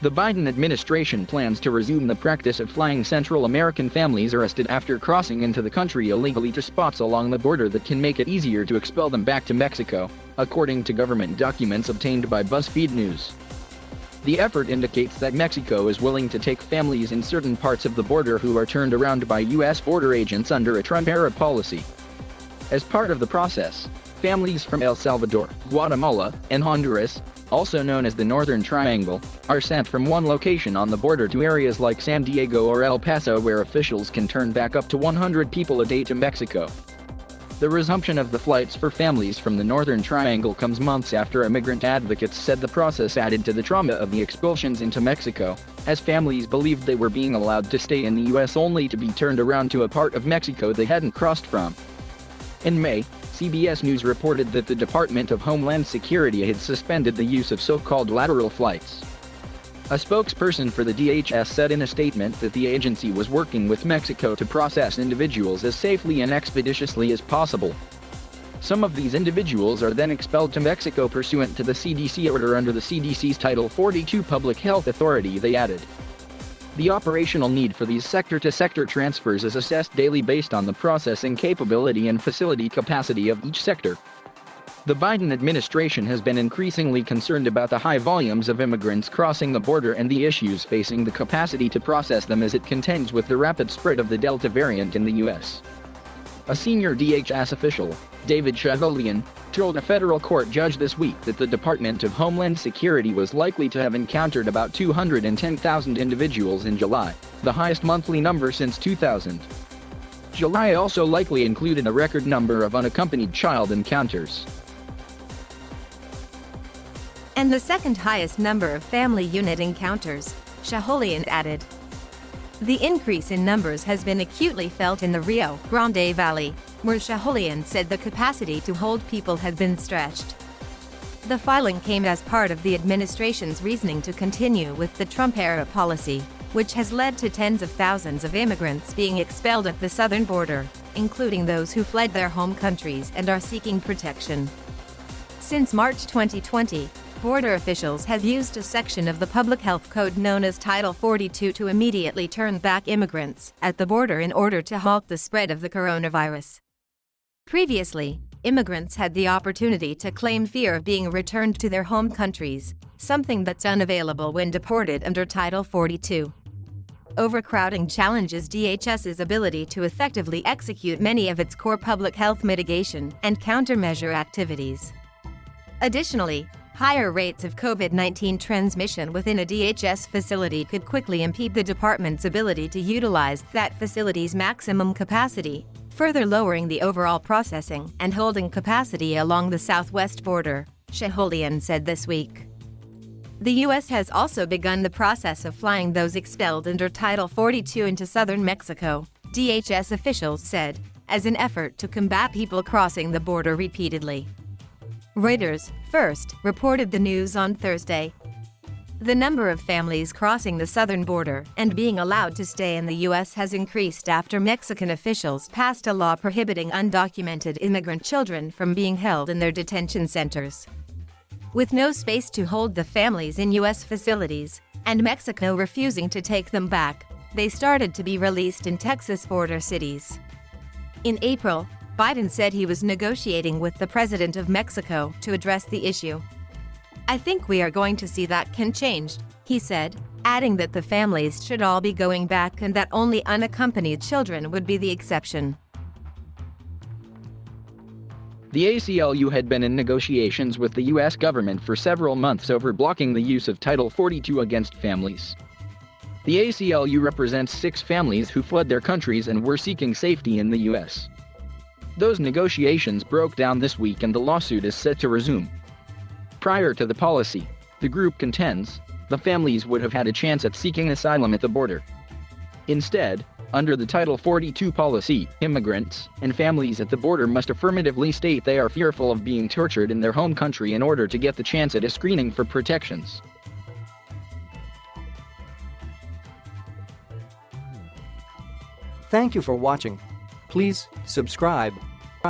The Biden administration plans to resume the practice of flying Central American families arrested after crossing into the country illegally to spots along the border that can make it easier to expel them back to Mexico, according to government documents obtained by BuzzFeed News. The effort indicates that Mexico is willing to take families in certain parts of the border who are turned around by U.S. border agents under a Trump-era policy. As part of the process, families from El Salvador, Guatemala, and Honduras, also known as the Northern Triangle, are sent from one location on the border to areas like San Diego or El Paso where officials can turn back up to 100 people a day to Mexico. The resumption of the flights for families from the Northern Triangle comes months after immigrant advocates said the process added to the trauma of the expulsions into Mexico, as families believed they were being allowed to stay in the U.S. only to be turned around to a part of Mexico they hadn't crossed from. In May, CBS News reported that the Department of Homeland Security had suspended the use of so-called lateral flights. A spokesperson for the DHS said in a statement that the agency was working with Mexico to process individuals as safely and expeditiously as possible. Some of these individuals are then expelled to Mexico pursuant to the CDC order under the CDC's Title 42 Public Health Authority, they added. The operational need for these sector-to-sector transfers is assessed daily based on the processing capability and facility capacity of each sector. The Biden administration has been increasingly concerned about the high volumes of immigrants crossing the border and the issues facing the capacity to process them as it contends with the rapid spread of the Delta variant in the U.S. A senior DHS official, David Shaholian, told a federal court judge this week that the Department of Homeland Security was likely to have encountered about 210,000 individuals in July, the highest monthly number since 2000. July also likely included a record number of unaccompanied child encounters. And the second highest number of family unit encounters, Shaholian added. The increase in numbers has been acutely felt in the Rio Grande Valley, where Shaholian said the capacity to hold people had been stretched. The filing came as part of the administration's reasoning to continue with the Trump-era policy, which has led to tens of thousands of immigrants being expelled at the southern border, including those who fled their home countries and are seeking protection. Since March 2020, border officials have used a section of the Public Health Code known as Title 42 to immediately turn back immigrants at the border in order to halt the spread of the coronavirus. Previously, immigrants had the opportunity to claim fear of being returned to their home countries, something that's unavailable when deported under Title 42. Overcrowding challenges DHS's ability to effectively execute many of its core public health mitigation and countermeasure activities. Additionally, higher rates of COVID-19 transmission within a DHS facility could quickly impede the department's ability to utilize that facility's maximum capacity, further lowering the overall processing and holding capacity along the southwest border, Shaholian said this week. The U.S. has also begun the process of flying those expelled under Title 42 into southern Mexico, DHS officials said, as an effort to combat people crossing the border repeatedly. Reuters, first, reported the news on Thursday. The number of families crossing the southern border and being allowed to stay in the U.S. has increased after Mexican officials passed a law prohibiting undocumented immigrant children from being held in their detention centers. With no space to hold the families in U.S. facilities, and Mexico refusing to take them back, they started to be released in Texas border cities. In April, Biden said he was negotiating with the president of Mexico to address the issue. "I think we are going to see that can change," he said, adding that the families should all be going back and that only unaccompanied children would be the exception. The ACLU had been in negotiations with the U.S. government for several months over blocking the use of Title 42 against families. The ACLU represents 6 families who fled their countries and were seeking safety in the U.S. Those negotiations broke down this week and the lawsuit is set to resume. Prior to the policy, the group contends, the families would have had a chance at seeking asylum at the border. Instead, under the Title 42 policy, immigrants and families at the border must affirmatively state they are fearful of being tortured in their home country in order to get the chance at a screening for protections. Thank you for watching. Please subscribe